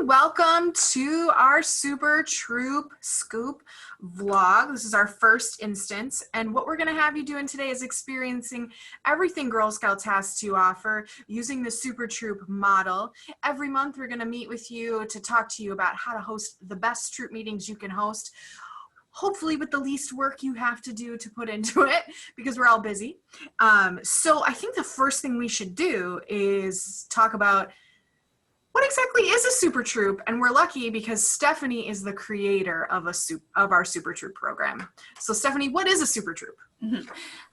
welcome to our Super Troop Scoop vlog. This is our first instance, and what we're going to have you doing today is experiencing everything Girl Scouts has to offer using the Super Troop model. Every month we're going to meet with you to talk to you about how to host the best troop meetings you can host, hopefully with the least work you have to do to put into it, because we're all busy. So I think the first thing we should do is talk about what exactly is a Super Troop, and we're lucky because Stephanie is the creator of our Super Troop program. So Stephanie, what is a Super Troop?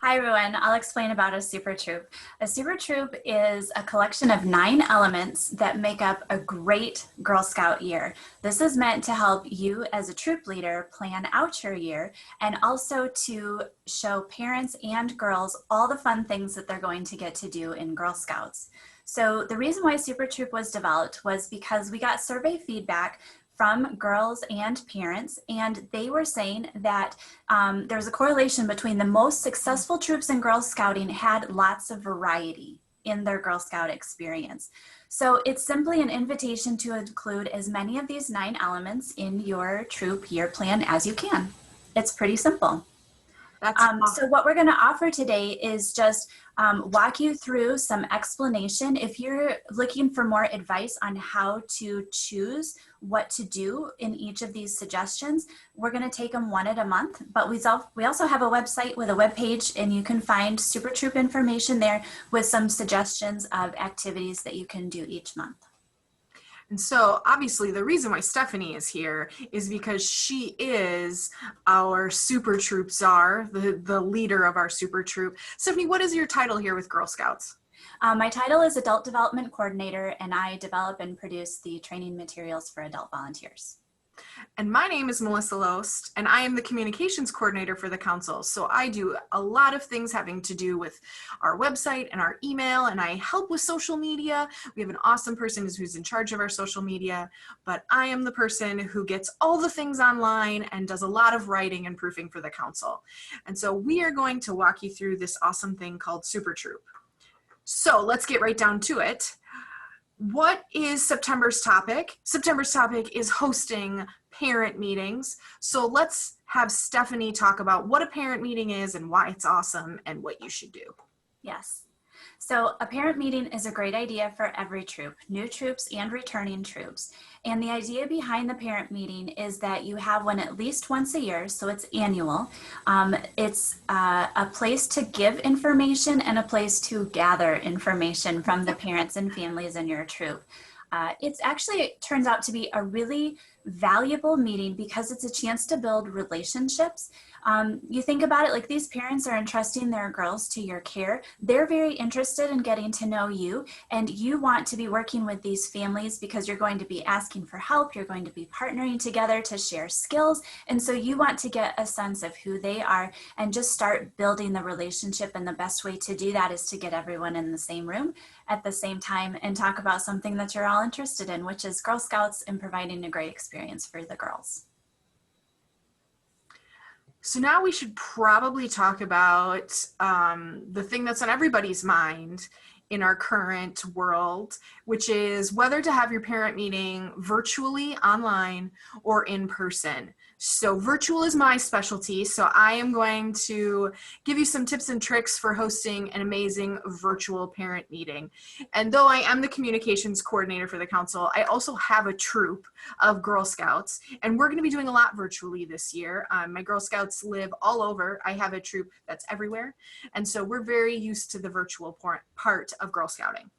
Hi everyone, I'll explain about a Super Troop. A Super Troop is a collection of 9 elements that make up a great Girl Scout year. This is meant to help you as a troop leader plan out your year and also to show parents and girls all the fun things that they're going to get to do in Girl Scouts. So the reason why Super Troop was developed was because we got survey feedback from girls and parents, and they were saying that there's a correlation between the most successful troops in Girl Scouting had lots of variety in their Girl Scout experience. So it's simply an invitation to include as many of these 9 elements in your troop year plan as you can. It's pretty simple. So what we're going to offer today is just walk you through some explanation. If you're looking for more advice on how to choose what to do in each of these suggestions, we're going to take them one at a month. But we also have a website with a web page, and you can find Super Troop information there with some suggestions of activities that you can do each month. And so obviously the reason why Stephanie is here is because she is our Super Troop czar, the leader of our Super Troop. Stephanie, what is your title here with Girl Scouts? My title is Adult Development Coordinator, and I develop and produce the training materials for adult volunteers. And my name is Melissa Loest, and I am the communications coordinator for the council. So I do a lot of things having to do with our website and our email, and I help with social media. We have an awesome person who's in charge of our social media, but I am the person who gets all the things online and does a lot of writing and proofing for the council. And so we are going to walk you through this awesome thing called Super Troop. So let's get right down to it. What is September's topic? September's topic is hosting parent meetings. So let's have Stephanie talk about what a parent meeting is and why it's awesome and what you should do. Yes. So a parent meeting is a great idea for every troop, new troops and returning troops. And the idea behind the parent meeting is that you have one at least once a year, so it's annual. It's a place to give information and a place to gather information from the parents and families in your troop. It turns out to be a really valuable meeting because it's a chance to build relationships. You think about it, like these parents are entrusting their girls to your care. They're very interested in getting to know you, and you want to be working with these families because you're going to be asking for help. You're going to be partnering together to share skills. And so you want to get a sense of who they are and just start building the relationship. And the best way to do that is to get everyone in the same room at the same time and talk about something that you're all interested in, which is Girl Scouts and providing a great experience for the girls. So now we should probably talk about the thing that's on everybody's mind in our current world, which is whether to have your parent meeting virtually, online, or in person. So virtual is my specialty, so I am going to give you some tips and tricks for hosting an amazing virtual parent meeting. And though I am the communications coordinator for the council, I also have a troop of Girl Scouts, and we're going to be doing a lot virtually this year. My Girl Scouts live all over. I have a troop that's everywhere, and so we're very used to the virtual part of Girl Scouting.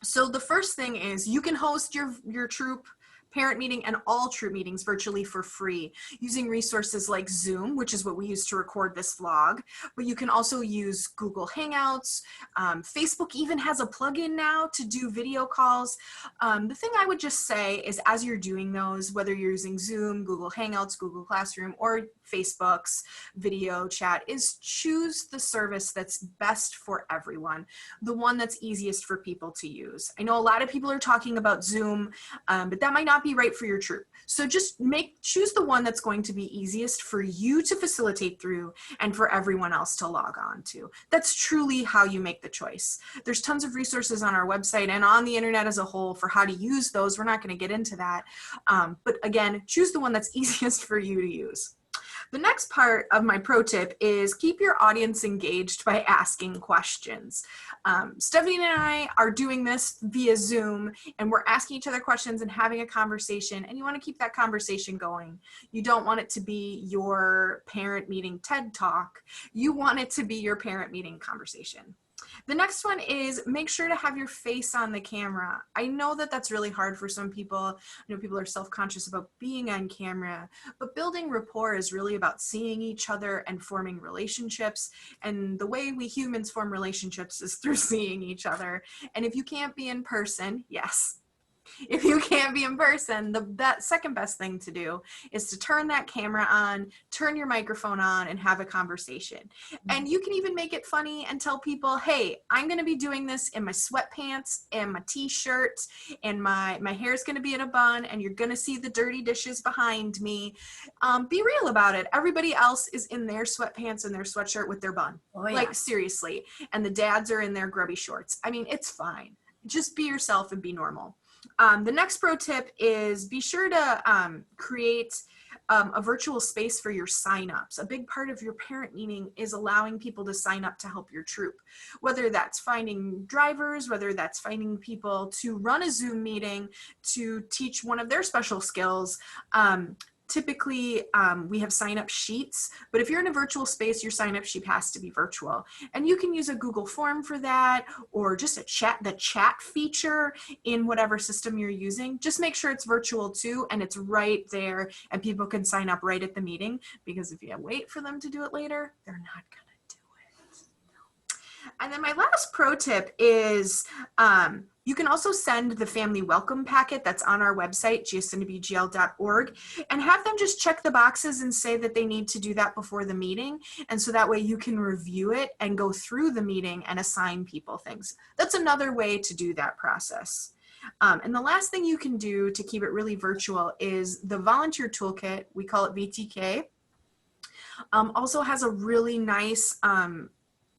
So the first thing is you can host your troop parent meeting and all troop meetings virtually for free using resources like Zoom, which is what we use to record this vlog, but you can also use Google Hangouts. Facebook even has a plugin now to do video calls. The thing I would just say is as you're doing those, whether you're using Zoom, Google Hangouts, Google Classroom, or Facebook's video chat, is choose the service that's best for everyone, the one that's easiest for people to use. I know a lot of people are talking about Zoom, but that might not be right for your troop. So just choose the one that's going to be easiest for you to facilitate through and for everyone else to log on to. That's truly how you make the choice. There's tons of resources on our website and on the internet as a whole for how to use those. We're not going to get into that. But again, choose the one that's easiest for you to use. The next part of my pro tip is keep your audience engaged by asking questions. Stephanie and I are doing this via Zoom, and we're asking each other questions and having a conversation, and you want to keep that conversation going. You don't want it to be your parent meeting TED Talk. You want it to be your parent meeting conversation. The next one is make sure to have your face on the camera. I know that that's really hard for some people. I know people are self-conscious about being on camera, but building rapport is really about seeing each other and forming relationships. And the way we humans form relationships is through seeing each other. And if you can't be in person, yes. If you can't be in person, that second best thing to do is to turn that camera on, turn your microphone on, and have a conversation. And you can even make it funny and tell people, hey, I'm going to be doing this in my sweatpants and my t-shirt, and my hair is going to be in a bun, and you're going to see the dirty dishes behind me. Be real about it. Everybody else is in their sweatpants and their sweatshirt with their bun. Oh, yeah. Like, seriously. And the dads are in their grubby shorts. I mean, it's fine. Just be yourself and be normal. The next pro tip is be sure to create a virtual space for your signups. A big part of your parent meeting is allowing people to sign up to help your troop, whether that's finding drivers, whether that's finding people to run a Zoom meeting, to teach one of their special skills. Typically, we have sign-up sheets, but if you're in a virtual space, your sign-up sheet has to be virtual. And you can use a Google form for that, or just the chat feature in whatever system you're using. Just make sure it's virtual too, and it's right there, and people can sign up right at the meeting, because if you wait for them to do it later, they're not gonna do it. And then my last pro tip is, you can also send the family welcome packet that's on our website, gsndbgl.org, and have them just check the boxes and say that they need to do that before the meeting. And so that way you can review it and go through the meeting and assign people things. That's another way to do that process. And the last thing you can do to keep it really virtual is the volunteer toolkit, we call it VTK, also has a really nice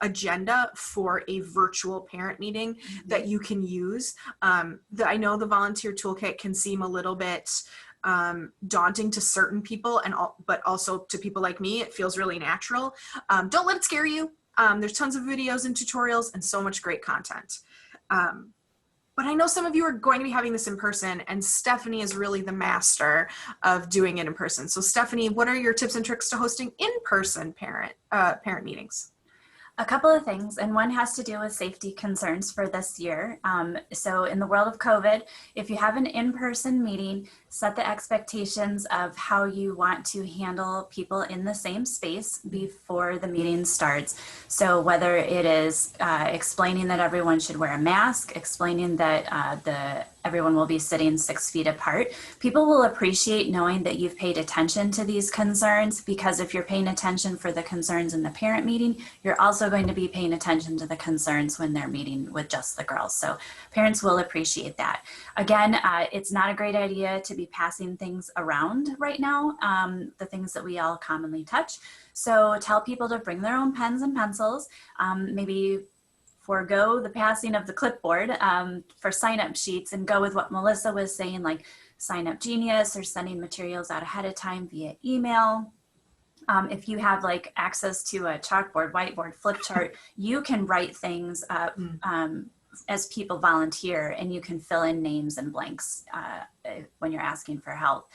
agenda for a virtual parent meeting that you can use. I know the volunteer toolkit can seem a little bit daunting to certain people, but also to people like me, it feels really natural. Don't let it scare you. There's tons of videos and tutorials and so much great content. But I know some of you are going to be having this in person, and Stephanie is really the master of doing it in person. So Stephanie, what are your tips and tricks to hosting in-person parent meetings? A couple of things, and one has to do with safety concerns for this year. So in the world of COVID, if you have an in-person meeting, set the expectations of how you want to handle people in the same space before the meeting starts. So whether it is explaining that everyone should wear a mask, explaining that everyone will be sitting 6 feet apart, people will appreciate knowing that you've paid attention to these concerns, because if you're paying attention for the concerns in the parent meeting, you're also going to be paying attention to the concerns when they're meeting with just the girls. So parents will appreciate that. Again, it's not a great idea to be passing things around right now, the things that we all commonly touch. So tell people to bring their own pens and pencils, maybe forego the passing of the clipboard for sign-up sheets and go with what Melissa was saying, like Sign Up Genius or sending materials out ahead of time via email. If you have like access to a chalkboard, whiteboard, flip chart, you can write things up as people volunteer, and you can fill in names and blanks when you're asking for help.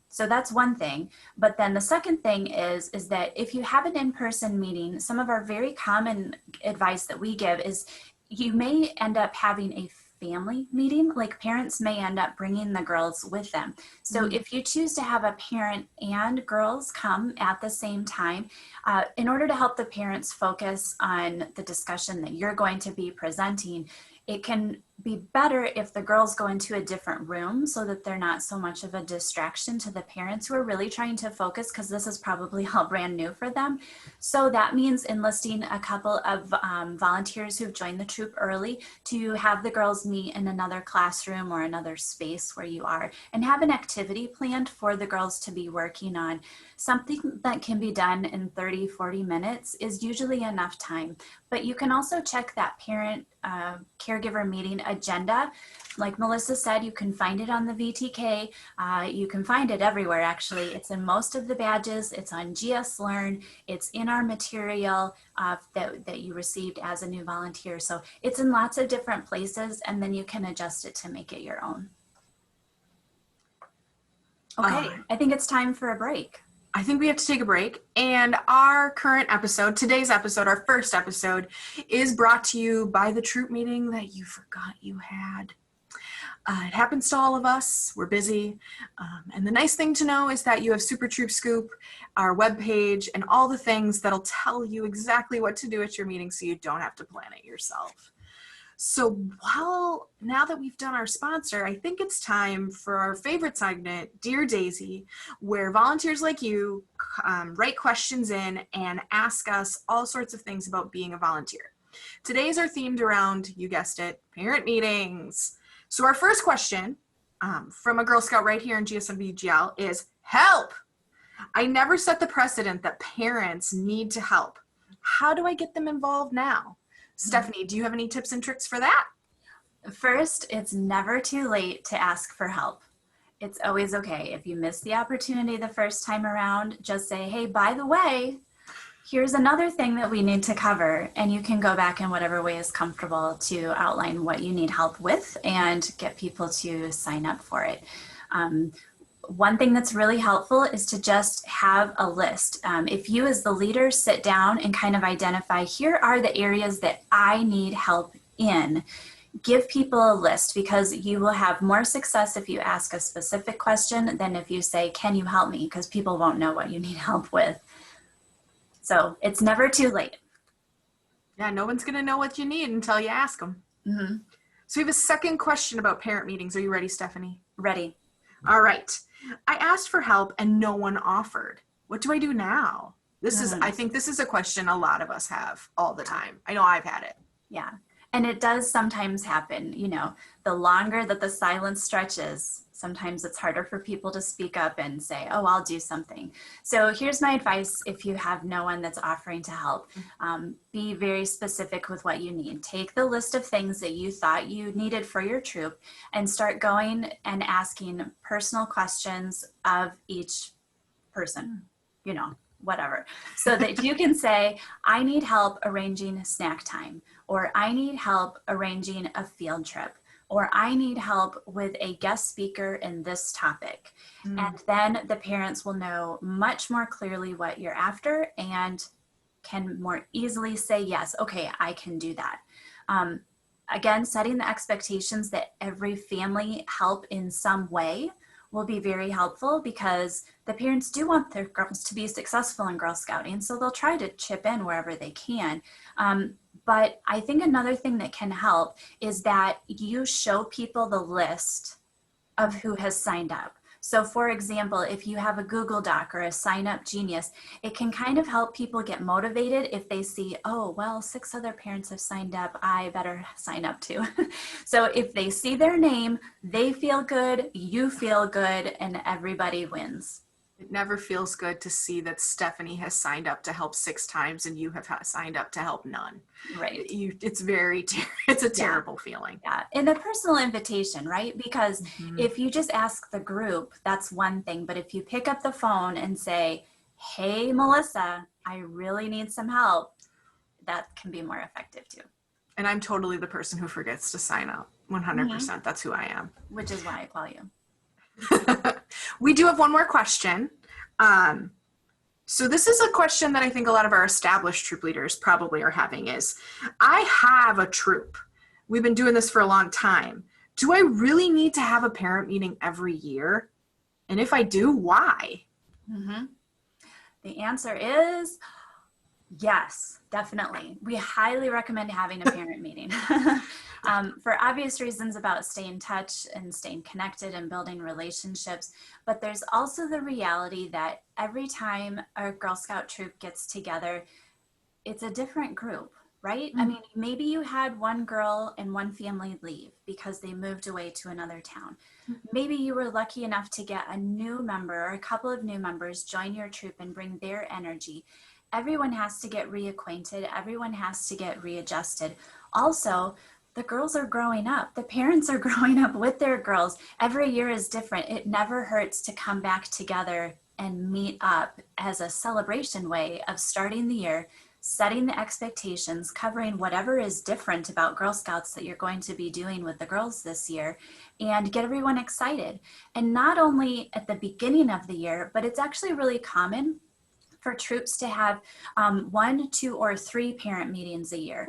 So that's one thing. But then the second thing is that if you have an in-person meeting, some of our very common advice that we give is you may end up having a family meeting, like parents may end up bringing the girls with them. So if you choose to have a parent and girls come at the same time, in order to help the parents focus on the discussion that you're going to be presenting, it can be better if the girls go into a different room so that they're not so much of a distraction to the parents who are really trying to focus, because this is probably all brand new for them. So that means enlisting a couple of volunteers who've joined the troop early to have the girls meet in another classroom or another space where you are, and have an activity planned for the girls to be working on. Something that can be done in 30-40 minutes is usually enough time. But you can also check that parent caregiver meeting agenda. Like Melissa said, you can find it on the VTK. You can find it everywhere, actually. It's in most of the badges. It's on GS Learn. It's in our material that you received as a new volunteer. So it's in lots of different places, and then you can adjust it to make it your own. Okay, I think it's time for a break. I think we have to take a break. And our current episode, today's episode, our first episode, is brought to you by the troop meeting that you forgot you had. It happens to all of us. We're busy. And the nice thing to know is that you have Super Troop Scoop, our webpage, and all the things that'll tell you exactly what to do at your meeting so you don't have to plan it yourself. So now that we've done our sponsor, I think it's time for our favorite segment, Dear Daisy, where volunteers like you write questions in and ask us all sorts of things about being a volunteer. Today's are themed around, you guessed it, parent meetings. So our first question from a Girl Scout right here in GSMBGL is, help! I never set the precedent that parents need to help. How do I get them involved now? Stephanie, do you have any tips and tricks for that? First, it's never too late to ask for help. It's always okay. If you miss the opportunity the first time around, just say, hey, by the way, here's another thing that we need to cover. And you can go back in whatever way is comfortable to outline what you need help with and get people to sign up for it. One thing that's really helpful is to just have a list. If you as the leader sit down and kind of identify, here are the areas that I need help in, give people a list, because you will have more success if you ask a specific question than if you say, can you help me? Because people won't know what you need help with. So it's never too late. Yeah, no one's gonna know what you need until you ask them. Mm-hmm. So we have a second question about parent meetings. Are you ready, Stephanie? Ready. All right. I asked for help and no one offered. What do I do now? I think this is a question a lot of us have all the time. I know I've had it. Yeah. And it does sometimes happen, the longer that the silence stretches, sometimes it's harder for people to speak up and say, oh, I'll do something. So here's my advice. If you have no one that's offering to help, be very specific with what you need. Take the list of things that you thought you needed for your troop and start going and asking personal questions of each person, whatever. So that you can say, I need help arranging snack time, or I need help arranging a field trip, or I need help with a guest speaker in this topic. And then the parents will know much more clearly what you're after and can more easily say, yes, okay, I can do that. Again, setting the expectations that every family help in some way will be very helpful, because the parents do want their girls to be successful in Girl Scouting, so they'll try to chip in wherever they can. But I think another thing that can help is that you show people the list of who has signed up. So for example, if you have a Google Doc or a Sign Up Genius, it can kind of help people get motivated if they see, oh, well, 6 other parents have signed up, I better sign up too. So if they see their name, they feel good, you feel good, and everybody wins. It never feels good to see that Stephanie has signed up to help 6 times and you have signed up to help none. Right. It's a terrible feeling. Yeah. And a personal invitation, right? Because if you just ask the group, that's one thing. But if you pick up the phone and say, hey, Melissa, I really need some help, that can be more effective too. And I'm totally the person who forgets to sign up. 100%. That's who I am. Which is why I call you. We do have one more question. So this is a question that I think a lot of our established troop leaders probably are having is, I have a troop. We've been doing this for a long time. Do I really need to have a parent meeting every year? And if I do, why? The answer is yes, definitely. We highly recommend having a parent meeting. for obvious reasons about staying in touch and staying connected and building relationships. But there's also the reality that every time a Girl Scout troop gets together, it's a different group, right? I mean, maybe you had one girl and one family leave because they moved away to another town. Maybe you were lucky enough to get a new member or a couple of new members join your troop and bring their energy. Everyone has to get reacquainted. Everyone has to get readjusted. Also, the girls are growing up. The parents are growing up with their girls. Every year is different. It never hurts to come back together and meet up as a celebration way of starting the year, setting the expectations, covering whatever is different about Girl Scouts that you're going to be doing with the girls this year, and get everyone excited. And not only at the beginning of the year, but it's actually really common for troops to have 1, 2, or 3 parent meetings a year.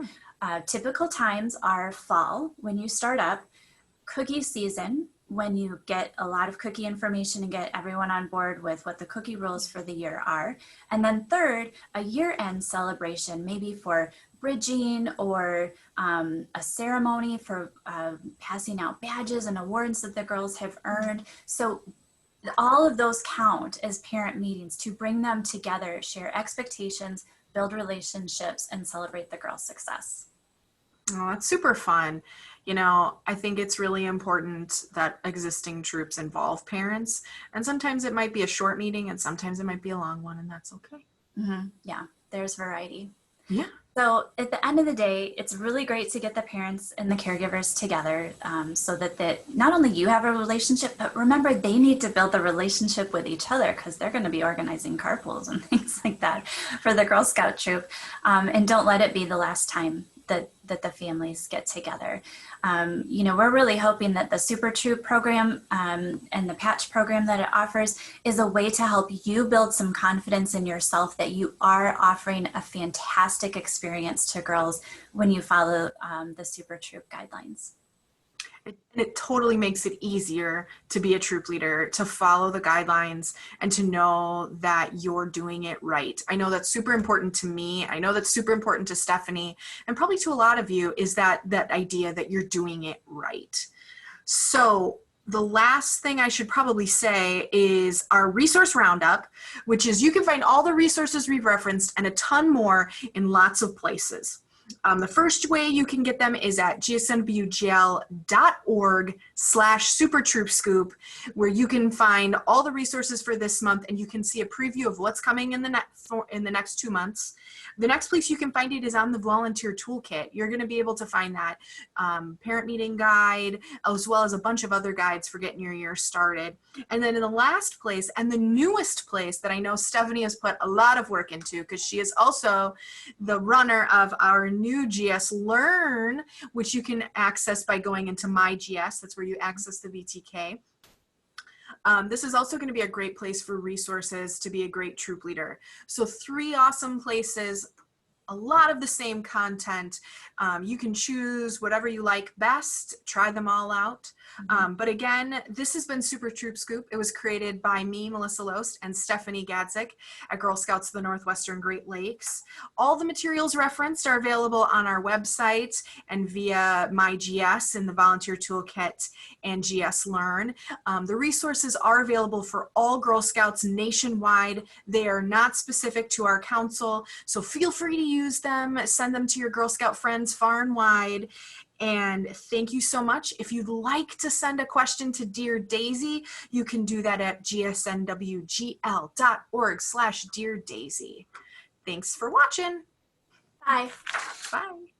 Typical times are fall, when you start up, cookie season, when you get a lot of cookie information and get everyone on board with what the cookie rules for the year are. And then third, a year-end celebration, maybe for bridging or a ceremony for passing out badges and awards that the girls have earned. So all of those count as parent meetings to bring them together, share expectations, build relationships, and celebrate the girls' success. Oh, that's super fun. You know, I think it's really important that existing troops involve parents. And sometimes it might be a short meeting and sometimes it might be a long one, and that's okay. Yeah, there's variety. Yeah. So at the end of the day, it's really great to get the parents and the caregivers together so that not only you have a relationship, but remember they need to build the relationship with each other because they're going to be organizing carpools and things like that for the Girl Scout troop. And don't let it be the last time that the families get together. You know, we're really hoping that the Super Troop program and the patch program that it offers is a way to help you build some confidence in yourself that you are offering a fantastic experience to girls when you follow the Super Troop guidelines. It totally makes it easier to be a troop leader, to follow the guidelines and to know that you're doing it right. I know that's super important to me. I know that's super important to Stephanie, and probably to a lot of you, is that idea that you're doing it right. So the last thing I should probably say is our resource roundup, which is you can find all the resources we've referenced and a ton more in lots of places. The first way you can get them is at gsnwgl.org/supertroopscoop, where you can find all the resources for this month and you can see a preview of what's coming in the next 2 months. The next place you can find it is on the volunteer toolkit. You're going to be able to find that parent meeting guide, as well as a bunch of other guides for getting your year started. And then in the last place, and the newest place that I know Stephanie has put a lot of work into, because she is also the runner of our new GS Learn, which you can access by going into My GS. That's where you access the VTK. This is also going to be a great place for resources to be a great troop leader. So 3 awesome places, a lot of the same content. You can choose whatever you like best, try them all out. But again, this has been Super Troop Scoop. It was created by me, Melissa Loest, and Stephanie Gadzik at Girl Scouts of the Northwestern Great Lakes. All the materials referenced are available on our website and via MyGS in the Volunteer Toolkit and GS Learn. The resources are available for all Girl Scouts nationwide. They are not specific to our council, so feel free to use them, send them to your Girl Scout friends far and wide. And thank you so much. If you'd like to send a question to Dear Daisy, you can do that at gsnwgl.org/Dear Daisy. Thanks for watching. Bye. Bye.